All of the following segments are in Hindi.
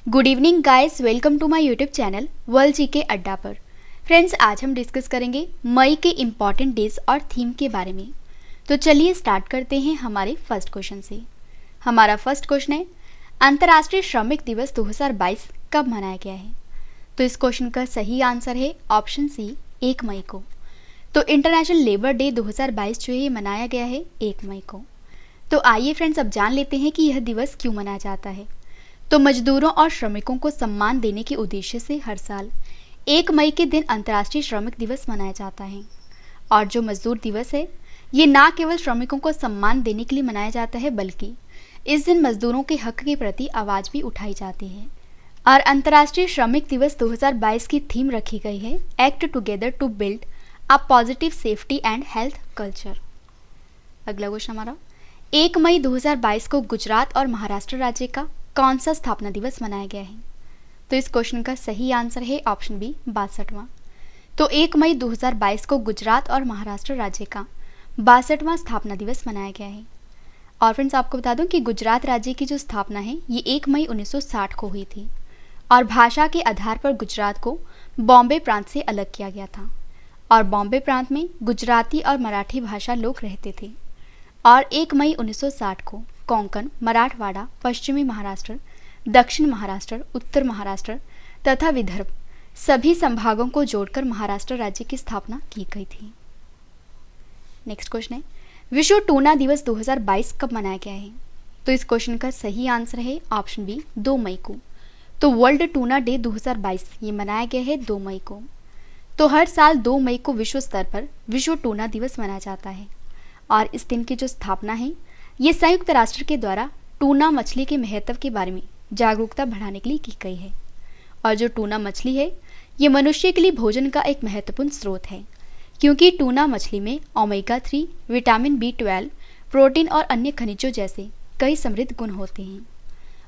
Good evening guys, welcome to my YouTube channel world GK Adda पर। फ्रेंड्स, आज हम डिस्कस करेंगे मई के इम्पॉर्टेंट डेज और थीम के बारे में। तो चलिए स्टार्ट करते हैं हमारे फर्स्ट क्वेश्चन से। हमारा फर्स्ट क्वेश्चन है, अंतर्राष्ट्रीय श्रमिक दिवस 2022 कब मनाया गया है? तो इस क्वेश्चन का सही आंसर है ऑप्शन सी, 1 मई को। तो इंटरनेशनल लेबर डे 2022 जो है ये मनाया गया है 1 मई को। तो आइए फ्रेंड्स, अब जान लेते हैं कि यह दिवस क्यों मनाया जाता है। तो मजदूरों और श्रमिकों को सम्मान देने के उद्देश्य से हर साल 1 मई के दिन अंतर्राष्ट्रीय श्रमिक दिवस मनाया जाता है। और जो मजदूर दिवस है ये ना केवल श्रमिकों को सम्मान देने के लिए मनाया जाता है, बल्कि इस दिन मजदूरों के हक के प्रति आवाज़ भी उठाई जाती है। और अंतर्राष्ट्रीय श्रमिक दिवस 2022 की थीम रखी गई है, act together to build a positive safety and health culture. अगला क्वेश्चन हमारा, 1 मई 2022 को गुजरात और महाराष्ट्र राज्य का कौन सा स्थापना दिवस मनाया गया है? तो इस क्वेश्चन का सही आंसर है ऑप्शन बी, 62वां। तो 1 मई 2022 को गुजरात और महाराष्ट्र राज्य का 62वां स्थापना दिवस मनाया गया है। और फ्रेंड्स, आपको बता दूं कि गुजरात राज्य की जो स्थापना है ये 1 मई 1960 को हुई थी। और भाषा के आधार पर गुजरात को बॉम्बे प्रांत से अलग किया गया था। और बॉम्बे प्रांत में गुजराती और मराठी भाषा लोग रहते थे। और 1 मई 1960 को कोंकण, मराठवाड़ा, पश्चिमी महाराष्ट्र, दक्षिण महाराष्ट्र, उत्तर महाराष्ट्र तथा विदर्भ सभी संभागों को जोड़कर महाराष्ट्र राज्य की स्थापना की गई थी। नेक्स्ट क्वेश्चन है, विश्व टूना दिवस 2022 कब मनाया गया है? तो इस क्वेश्चन का सही आंसर है ऑप्शन बी, 2 मई को। तो वर्ल्ड टूना डे 2022 ये मनाया गया है 2 मई को। तो हर साल 2 मई को विश्व स्तर पर विश्व टूना दिवस मनाया जाता है। और इस दिन की जो स्थापना है ये संयुक्त राष्ट्र के द्वारा टूना मछली के महत्व के बारे में जागरूकता बढ़ाने के लिए की गई है। और जो टूना मछली है ये मनुष्य के लिए भोजन का एक महत्वपूर्ण स्रोत है, क्योंकि टूना मछली में ओमेगा 3, विटामिन B12, प्रोटीन और अन्य खनिजों जैसे कई समृद्ध गुण होते हैं।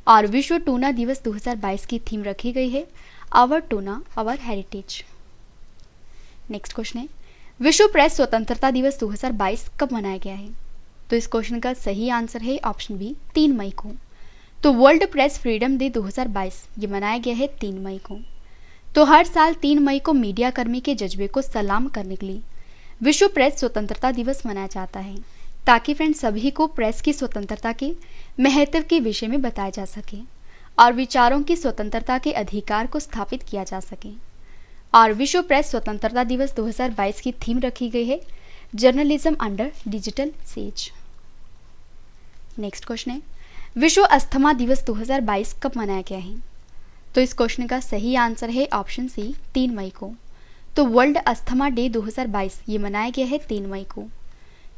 और विश्व टूना दिवस 2022 की थीम रखी गई है, our tuna our heritage. Next question है, विश्व प्रेस स्वतंत्रता दिवस 2022 कब मनाया गया है? तो इस क्वेश्चन का सही आंसर है ऑप्शन बी, 3 मई को। तो वर्ल्ड प्रेस फ्रीडम डे 2022 ये मनाया गया है 3 मई को। तो हर साल 3 मई को मीडिया कर्मी के जज्बे को सलाम करने के लिए विश्व प्रेस स्वतंत्रता दिवस मनाया जाता है, ताकि फ्रेंड्स सभी को प्रेस की स्वतंत्रता के महत्व के विषय में बताया जा सके और विचारों की स्वतंत्रता के अधिकार को स्थापित किया जा सके। और विश्व प्रेस स्वतंत्रता दिवस 2022 की थीम रखी गई है, journalism under digital age. Next question है, विश्व अस्थमा दिवस 2022 कब मनाया गया है? तो इस क्वेश्चन का सही आंसर है ऑप्शन सी, 3 मई को। तो वर्ल्ड अस्थमा डे 2022 ये मनाया गया है 3 मई को।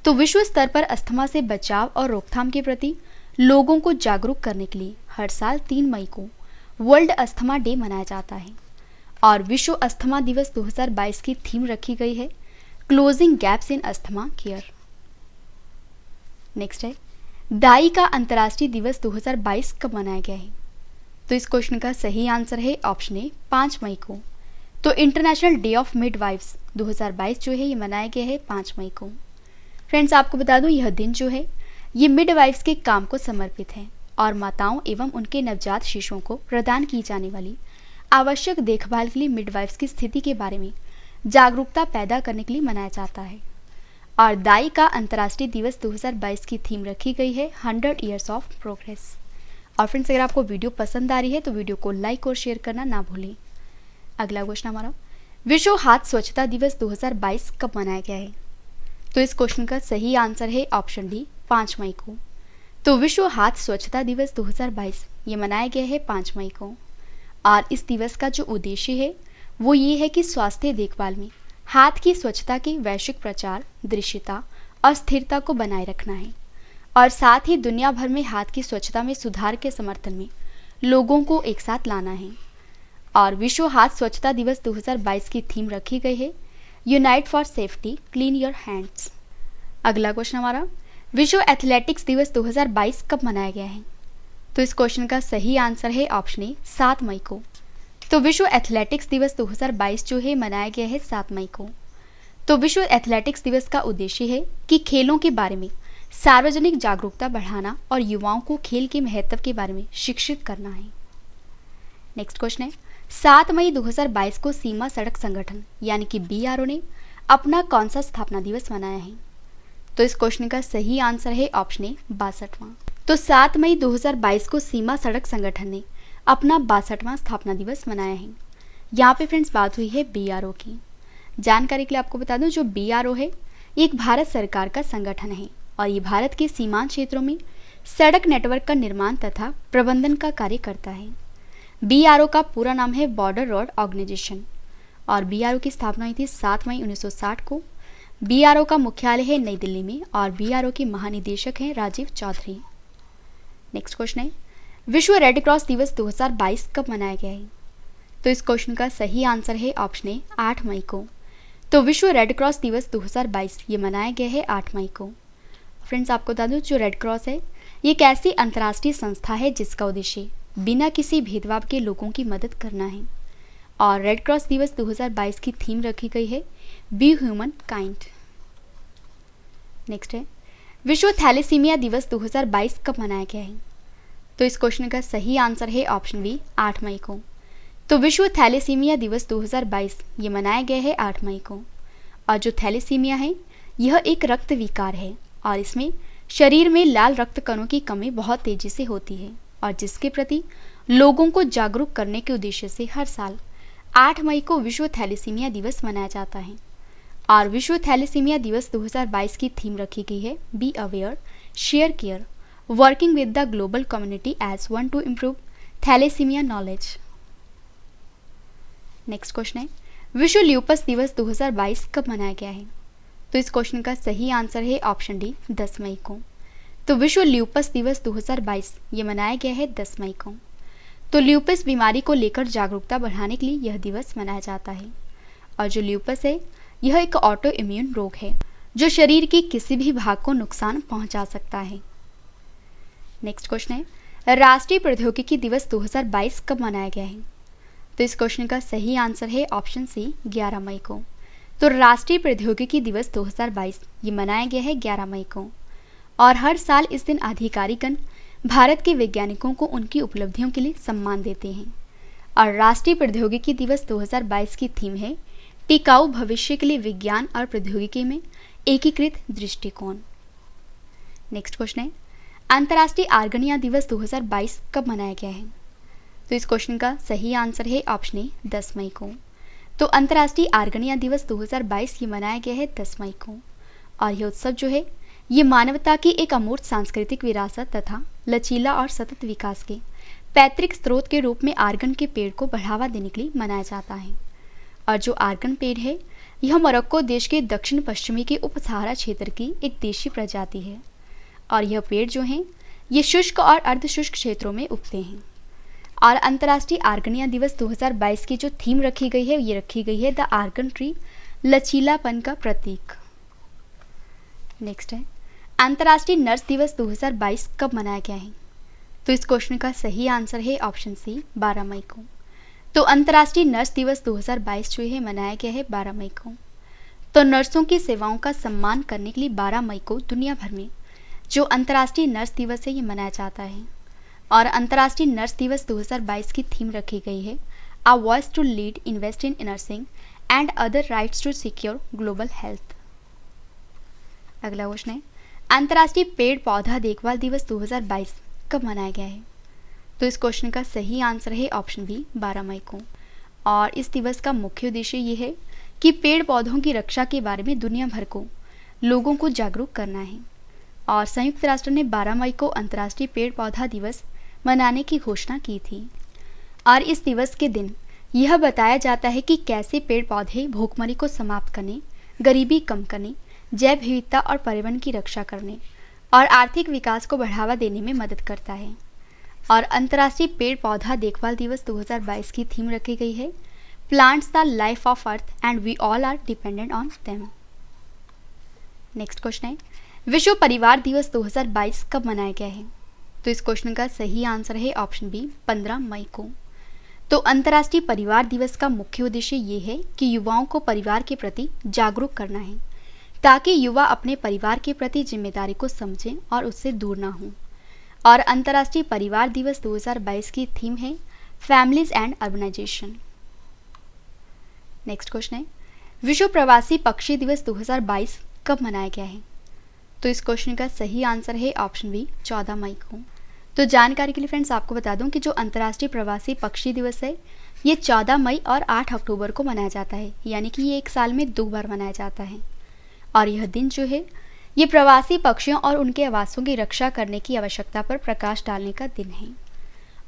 तो विश्व स्तर पर अस्थमा से बचाव और रोकथाम के प्रति लोगों को जागरूक करने के लिए हर साल 3 मई को वर्ल्ड अस्थमा डे मनाया जाता है। और विश्व अस्थमा दिवस 2022 की थीम रखी गई है, closing gaps in asthma care. Next है, दाई का अंतर्राष्ट्रीय दिवस 2022 कब मनाया गया है? तो इस क्वेश्चन का सही आंसर है ऑप्शन ए, 5 मई को। तो इंटरनेशनल डे ऑफ मिडवाइफ्स 2022 जो है ये मनाया गया है 5 मई को। फ्रेंड्स, आपको बता दूं यह दिन जो है ये मिडवाइफ्स के काम को समर्पित है और माताओं एवं उनके नवजात शिशुओं को प्रदान की जाने वाली आवश्यक देखभाल के लिए मिडवाइफ्स की स्थिति के बारे में जागरूकता पैदा करने के लिए मनाया जाता है। और दाई का अंतर्राष्ट्रीय दिवस 2022 की थीम रखी गई है, 100 ईयर्स ऑफ प्रोग्रेस। और फ्रेंड्स, अगर आपको वीडियो पसंद आ रही है तो वीडियो को लाइक और शेयर करना ना भूलें। अगला क्वेश्चन हमारा, विश्व हाथ स्वच्छता दिवस 2022 कब मनाया गया है? तो इस क्वेश्चन का सही आंसर है ऑप्शन डी, 5 मई को। तो विश्व हाथ स्वच्छता दिवस 2022 ये मनाया गया है 5 मई को। और इस दिवस का जो उद्देश्य है वो ये है कि स्वास्थ्य देखभाल में हाथ की स्वच्छता के वैश्विक प्रचार, दृश्यता और स्थिरता को बनाए रखना है। और साथ ही दुनिया भर में हाथ की स्वच्छता में सुधार के समर्थन में लोगों को एक साथ लाना है। और विश्व हाथ स्वच्छता दिवस 2022 की थीम रखी गई है, unite for safety, clean your hands. अगला क्वेश्चन हमारा, विश्व एथलेटिक्स दिवस 2022 कब मनाया गया है? तो इस क्वेश्चन का सही आंसर है ऑप्शन ए, 7 मई को। तो विश्व एथलेटिक्स दिवस 2022 जो है मनाया गया है 7 मई को। तो विश्व एथलेटिक्स दिवस का उद्देश्य है कि खेलों के बारे में सार्वजनिक जागरूकता बढ़ाना और युवाओं को खेल के महत्व के बारे में शिक्षित करना है। नेक्स्ट क्वेश्चन है 7 मई 2022 को सीमा सड़क संगठन यानी कि BRO ने अपना कौन सा स्थापना दिवस मनाया है? तो इस क्वेश्चन का सही आंसर है ऑप्शन ए 62वां। तो 7 मई 2022 को सीमा सड़क संगठन ने अपना 62वां स्थापना दिवस मनाया है। यहाँ पे फ्रेंड्स बात हुई है BRO की। जानकारी के लिए आपको बता दूं, जो BRO है ये एक भारत सरकार का संगठन है और ये भारत के सीमांत क्षेत्रों में सड़क नेटवर्क का निर्माण तथा प्रबंधन का कार्य करता है। BRO का पूरा नाम है बॉर्डर रोड ऑर्गेनाइजेशन और BRO की स्थापना हुई थी 7 मई 1960 को। BRO का मुख्यालय है नई दिल्ली में और BRO के महानिदेशक हैं राजीव चौधरी। नेक्स्ट क्वेश्चन है विश्व रेड क्रॉस दिवस 2022 कब मनाया गया है? तो इस क्वेश्चन का सही आंसर है ऑप्शन ए 8 मई को। तो विश्व रेड क्रॉस दिवस 2022 ये मनाया गया है 8 मई को। फ्रेंड्स आपको बता दूं, जो रेड क्रॉस है ये एक ऐसी अंतर्राष्ट्रीय संस्था है जिसका उद्देश्य बिना किसी भेदभाव के लोगों की मदद करना है। और रेड क्रॉस दिवस 2022 की थीम रखी गई है बी ह्यूमन काइंड। नेक्स्ट है विश्व थैलेसीमिया दिवस 2022 कब मनाया गया है? तो इस क्वेश्चन का सही आंसर है ऑप्शन बी 8 मई को। तो विश्व थैलेसीमिया दिवस 2022 ये मनाया गया है 8 मई को। और जो थैलेसीमिया है यह एक रक्त विकार है और इसमें शरीर में लाल रक्त कणों की कमी बहुत तेजी से होती है और जिसके प्रति लोगों को जागरूक करने के उद्देश्य से हर साल 8 मई को विश्व थैलेसीमिया दिवस मनाया जाता है। और विश्व थैलेसीमिया दिवस 2022 की थीम रखी गई है be aware, share care, working with the global community as one to improve thalassaemia knowledge. Next question है विश्व ल्यूपस दिवस 2022 कब मनाया गया है? तो इस क्वेश्चन का सही आंसर है ऑप्शन डी 10 मई को। तो विश्व ल्यूपस दिवस 2022 ये मनाया गया है 10 मई को। तो ल्यूपस बीमारी को लेकर जागरूकता बढ़ाने के लिए यह दिवस मनाया जाता है। और जो ल्यूपस है यह एक ऑटो इम्यून रोग है जो शरीर के किसी भी भाग को नुकसान पहुंचा सकता है। नेक्स्ट क्वेश्चन है राष्ट्रीय प्रौद्योगिकी दिवस 2022 कब मनाया गया है? तो इस क्वेश्चन का सही आंसर है ऑप्शन सी 11 मई को। तो राष्ट्रीय प्रौद्योगिकी दिवस 2022 ये मनाया गया है 11 मई को। और हर साल इस दिन अधिकारीगण भारत के वैज्ञानिकों को उनकी उपलब्धियों के लिए सम्मान देते हैं। और राष्ट्रीय प्रौद्योगिकी दिवस 2022 की थीम है टिकाऊ भविष्य के लिए विज्ञान और प्रौद्योगिकी में एकीकृत दृष्टिकोण। नेक्स्ट क्वेश्चन है अंतर्राष्ट्रीय आर्गनिया दिवस 2022 कब मनाया गया है? तो इस क्वेश्चन का सही आंसर है ऑप्शन ए 10 मई को। तो अंतर्राष्ट्रीय आर्गनिया दिवस 2022 ये मनाया गया है 10 मई को। और यह उत्सव जो है ये मानवता की एक अमूर्त सांस्कृतिक विरासत तथा लचीला और सतत विकास के पैतृक स्रोत के रूप में आर्गन के पेड़ को बढ़ावा देने के लिए मनाया जाता है। और जो आर्गन पेड़ है यह मोरक्को देश के दक्षिण पश्चिमी के उप सहारा क्षेत्र की एक देशी प्रजाति है। और यह पेड़ जो हैं ये शुष्क और अर्धशुष्क क्षेत्रों में उगते हैं। और अंतर्राष्ट्रीय आर्गनिया दिवस 2022 की जो थीम रखी गई है ये रखी गई है द आर्गन ट्री, लचीलापन का प्रतीक। नेक्स्ट है अंतर्राष्ट्रीय नर्स दिवस 2022 कब मनाया गया है? तो इस क्वेश्चन का सही आंसर है ऑप्शन सी 12 मई को। तो अंतर्राष्ट्रीय नर्स दिवस 2022 जो है मनाया गया है 12 मई को। तो नर्सों की सेवाओं का सम्मान करने के लिए 12 मई को दुनिया भर में जो अंतर्राष्ट्रीय नर्स दिवस है ये मनाया जाता है। और अंतर्राष्ट्रीय नर्स दिवस 2022 की थीम रखी गई है a voice to lead invest in nursing and other rights to secure global health. अगला क्वेश्चन है अंतर्राष्ट्रीय पेड़ पौधा देखभाल दिवस 2022 कब मनाया गया है? तो इस क्वेश्चन का सही आंसर है ऑप्शन बी 12 मई को। और इस दिवस का मुख्य उद्देश्य ये है कि पेड़ पौधों की रक्षा के बारे में दुनिया भर को लोगों को जागरूक करना है। और संयुक्त राष्ट्र ने 12 मई को अंतर्राष्ट्रीय पेड़ पौधा दिवस मनाने की घोषणा की थी। और इस दिवस के दिन यह बताया जाता है कि कैसे पेड़ पौधे भूखमरी को समाप्त करने, गरीबी कम करने, जैव विविधता और पर्यावरण की रक्षा करने और आर्थिक विकास को बढ़ावा देने में मदद करता है। और अंतर्राष्ट्रीय पेड़ पौधा देखभाल दिवस 2022 की थीम रखी गई है plants the life of earth and we all are dependent on them. Next question है विश्व परिवार दिवस 2022 कब मनाया गया है? तो इस क्वेश्चन का सही आंसर है ऑप्शन बी 15 मई को। तो अंतर्राष्ट्रीय परिवार दिवस का मुख्य उद्देश्य ये है कि युवाओं को परिवार के प्रति जागरूक करना है ताकि युवा अपने परिवार के प्रति जिम्मेदारी को समझें और उससे दूर ना हों। और अंतर्राष्ट्रीय परिवार दिवस 2022 की थीम है families and urbanisation. Next question है, विश्व प्रवासी पक्षी दिवस 2022 कब मनाया गया है? तो इस क्वेश्चन का सही आंसर है ऑप्शन बी 14 मई को। तो जानकारी के लिए फ्रेंड्स आपको बता दूं कि जो अंतर्राष्ट्रीय प्रवासी पक्षी दिवस है ये 14 मई और 8 अक्टूबर को मनाया जाता है, यानी कि ये एक साल में 2 बार मनाया जाता है। और यह दिन जो है ये प्रवासी पक्षियों और उनके आवासों की रक्षा करने की आवश्यकता पर प्रकाश डालने का दिन है।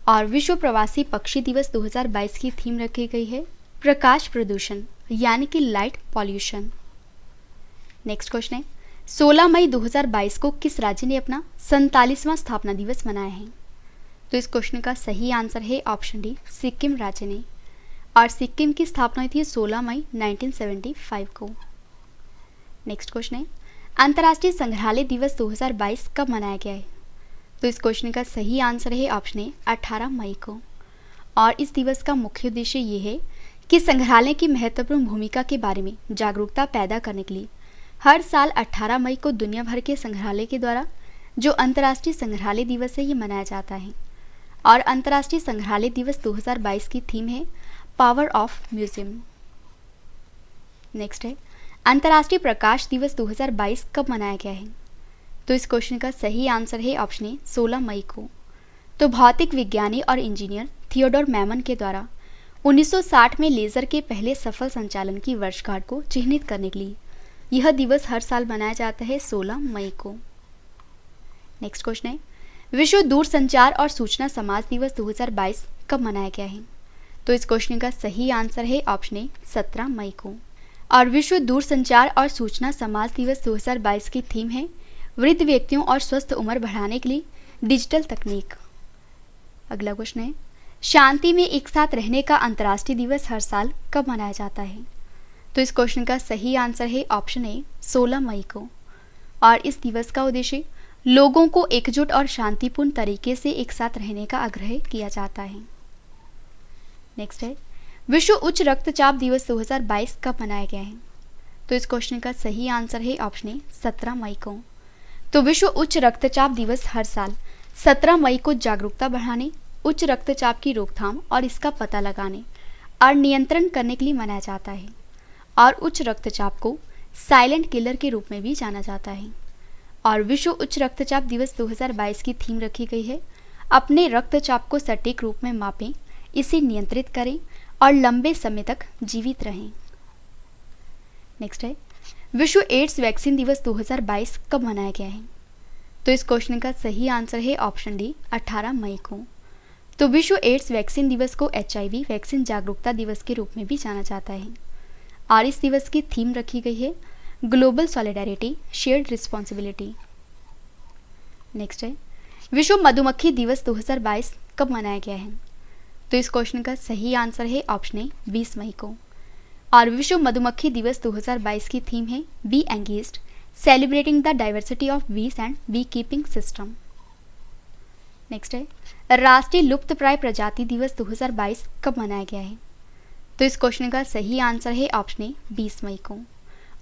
और विश्व प्रवासी पक्षी दिवस 2022 की थीम रखी गई है प्रकाश प्रदूषण, यानी कि लाइट पॉल्यूशन। नेक्स्ट क्वेश्चन है, 16 मई 2022 को किस राज्य ने अपना 47वां स्थापना दिवस मनाया है? तो इस क्वेश्चन का सही आंसर है ऑप्शन डी सिक्किम राज्य ने। और सिक्किम की स्थापना हुई थी 16 मई 1975 को। नेक्स्ट क्वेश्चन है, अंतर्राष्ट्रीय संग्रहालय दिवस 2022 कब मनाया गया है? तो इस क्वेश्चन का सही आंसर है ऑप्शन ए 18 मई को। और इस दिवस का मुख्य उद्देश्य ये है कि संग्रहालय की महत्वपूर्ण भूमिका के बारे में जागरूकता पैदा करने के लिए हर साल 18 मई को दुनिया भर के संग्रहालय के द्वारा जो अंतर्राष्ट्रीय संग्रहालय दिवस है ये मनाया जाता है। और अंतर्राष्ट्रीय संग्रहालय दिवस 2022 की थीम है पावर ऑफ म्यूजियम। नेक्स्ट है, अंतर्राष्ट्रीय प्रकाश दिवस 2022 कब मनाया गया है? तो इस क्वेश्चन का सही आंसर है ऑप्शन ए 16 मई को। तो भौतिक विज्ञानी और इंजीनियर थियोडोर मैमन के द्वारा 1960 में लेजर के पहले सफल संचालन की वर्षगांठ को चिन्हित करने के लिए यह दिवस हर साल मनाया जाता है 16 मई को। नेक्स्ट क्वेश्चन है, विश्व दूरसंचार और सूचना समाज दिवस 2022 कब मनाया गया है? तो इस क्वेश्चन का सही आंसर है ऑप्शन ए 17 मई को। और विश्व दूरसंचार और सूचना समाज दिवस 2022 की थीम है वृद्ध व्यक्तियों और स्वस्थ उम्र बढ़ाने के लिए डिजिटल तकनीक। अगला क्वेश्चन है, शांति में एक साथ रहने का अंतर्राष्ट्रीय दिवस हर साल कब मनाया जाता है? तो इस क्वेश्चन का सही आंसर है ऑप्शन ए 16 मई को। और इस दिवस का उद्देश्य लोगों को एकजुट और शांतिपूर्ण तरीके से एक साथ रहने का आग्रह किया जाता है। नेक्स्ट है, विश्व उच्च रक्तचाप दिवस 2022 कब मनाया गया है? तो इस क्वेश्चन का सही आंसर है ऑप्शन ए 17 मई को। तो विश्व उच्च रक्तचाप दिवस हर साल 17 मई को जागरूकता बढ़ाने, उच्च रक्तचाप की रोकथाम और इसका पता लगाने और नियंत्रण करने के लिए मनाया जाता है। और उच्च रक्तचाप को साइलेंट किलर के रूप में भी जाना जाता है। और विश्व उच्च रक्तचाप दिवस 2022 की थीम रखी गई है अपने रक्तचाप को सटीक रूप में मापें, इसे नियंत्रित करें और लंबे समय तक जीवित रहें। नेक्स्ट है, विश्व एड्स वैक्सीन दिवस 2022 कब मनाया गया है? तो इस क्वेश्चन का सही आंसर है ऑप्शन डी 18 मई को। तो विश्व एड्स वैक्सीन दिवस को HIV वैक्सीन जागरूकता दिवस के रूप में भी जाना जाता है। और इस दिवस की थीम रखी गई है global solidarity shared responsibility. Next है, विश्व मधुमक्खी दिवस 2022 कब मनाया गया है? तो इस क्वेश्चन का सही आंसर है ऑप्शन ए 20 मई को। और विश्व मधुमक्खी दिवस 2022 की थीम है be engaged celebrating the diversity of bees and bee keeping system. Next है, राष्ट्रीय लुप्तप्राय प्रजाति दिवस 2022 कब मनाया गया है? तो इस क्वेश्चन का सही आंसर है ऑप्शन ए 20 मई को।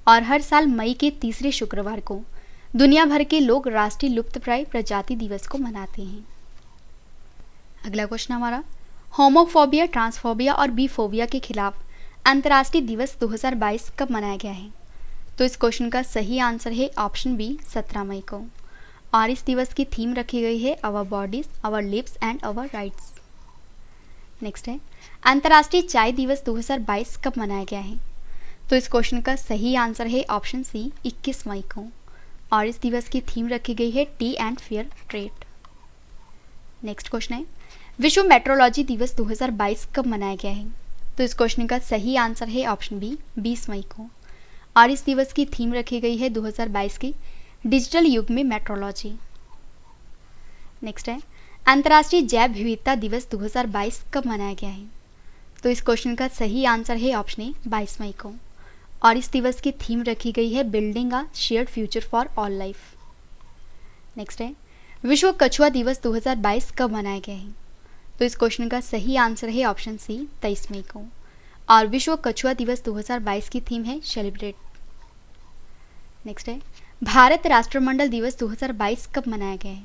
और हर साल मई के तीसरे शुक्रवार को दुनिया भर के लोग राष्ट्रीय लुप्तप्राय प्रजाति दिवस को मनाते हैं। अगला क्वेश्चन हमारा, होमोफोबिया, ट्रांसफोबिया और बीफोबिया के खिलाफ अंतर्राष्ट्रीय दिवस 2022 कब मनाया गया है? तो इस क्वेश्चन का सही आंसर है ऑप्शन बी 17 मई को। और इस दिवस की थीम रखी गई है our bodies, our lives and our rights. Next है, अंतर्राष्ट्रीय चाय दिवस 2022 कब मनाया गया है? तो इस क्वेश्चन का सही आंसर है ऑप्शन सी 21 मई को। और इस दिवस की थीम रखी गई है T and fair trade. Next question है, विश्व मेट्रोलॉजी दिवस 2022 कब मनाया गया है? तो इस क्वेश्चन का सही आंसर है ऑप्शन बी 20 मई को। और इस दिवस की थीम रखी गई है 2022 की डिजिटल युग में मेट्रोलॉजी। नेक्स्ट है, अंतर्राष्ट्रीय जैव विविधता दिवस 2022 कब मनाया गया है? तो इस क्वेश्चन का सही आंसर है ऑप्शन ए 22 मई को। और इस दिवस की थीम रखी गई है building a shared future for all life. Next है, विश्व कछुआ दिवस 2022 कब मनाया गया है? तो इस क्वेश्चन का सही आंसर है ऑप्शन सी 23 मई को। और विश्व कछुआ दिवस 2022 की थीम है सेलिब्रेट। नेक्स्ट है, भारत राष्ट्रमंडल दिवस 2022 कब मनाया गया है?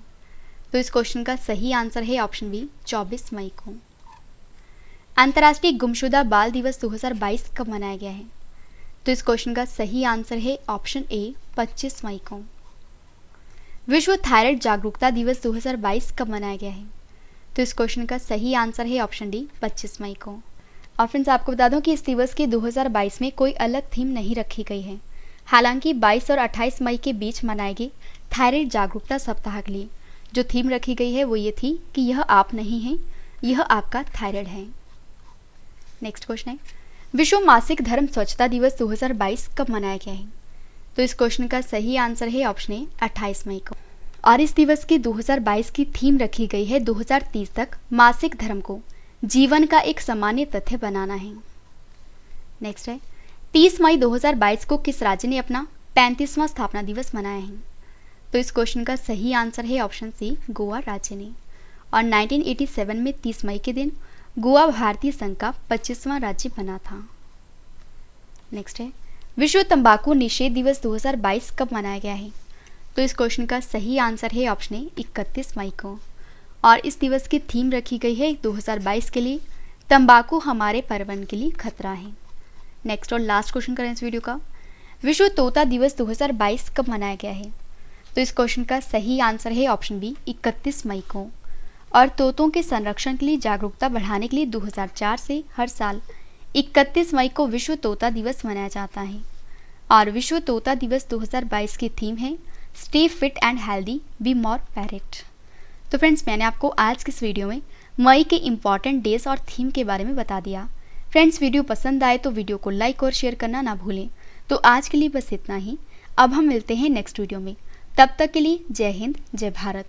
तो इस क्वेश्चन का सही आंसर है ऑप्शन बी 24 मई को। अंतर्राष्ट्रीय गुमशुदा बाल दिवस 2022 कब मनाया गया है? तो इस क्वेश्चन का सही आंसर है ऑप्शन ए 25 मई को। विश्व थायराइड जागरूकता दिवस 2022 कब मनाया गया है? तो इस क्वेश्चन का सही आंसर है ऑप्शन डी 25 मई को। और फ्रेंड्स आपको बता दूं कि इस दिवस के 2022 में कोई अलग थीम नहीं रखी गई है। हालांकि 22 और 28 मई के बीच मनाए गए थायराइड जागरूकता सप्ताह के लिए जो थीम रखी गई है वो ये थी कि यह आप नहीं हैं, यह आपका थायराइड है। नेक्स्ट क्वेश्चन है, विश्व मासिक धर्म स्वच्छता दिवस 2022 कब मनाया गया है? तो इस क्वेश्चन का सही आंसर है ऑप्शन ए 28 मई को। और इस दिवस की 2022 की थीम रखी गई है 2030 तक मासिक धर्म को जीवन का एक सामान्य तथ्य बनाना है। नेक्स्ट है, 30 मई 2022 को किस राज्य ने अपना 35वां स्थापना दिवस मनाया है? तो इस क्वेश्चन का सही आंसर है ऑप्शन सी गोवा राज्य ने। और 1987 में 30 मई के दिन गोवा भारतीय संघ का 25वां राज्य बना था। नेक्स्ट है, विश्व तंबाकू निषेध दिवस 2022 कब मनाया गया है? तो इस क्वेश्चन का सही आंसर है ऑप्शन ए 31 मई को। और इस दिवस की थीम रखी गई है 2022 के लिए तंबाकू हमारे पर्यावरण के लिए खतरा है। नेक्स्ट और लास्ट क्वेश्चन करें इस वीडियो का, विश्व तोता दिवस 2022 कब मनाया गया है? तो इस क्वेश्चन का सही आंसर है ऑप्शन बी 31 मई को। और तोतों के संरक्षण के लिए जागरूकता बढ़ाने के लिए 2004 से हर साल 31 मई को विश्व तोता दिवस मनाया जाता है। और विश्व तोता दिवस 2022 की थीम है stay fit and healthy be more parrot. तो फ्रेंड्स मैंने आपको आज की इस वीडियो में मई के इम्पॉर्टेंट डेज और थीम के बारे में बता दिया। फ्रेंड्स वीडियो पसंद आए तो वीडियो को लाइक और शेयर करना ना भूलें। तो आज के लिए बस इतना ही। अब हम मिलते हैं नेक्स्ट वीडियो में। तब तक के लिए जय हिंद, जय भारत।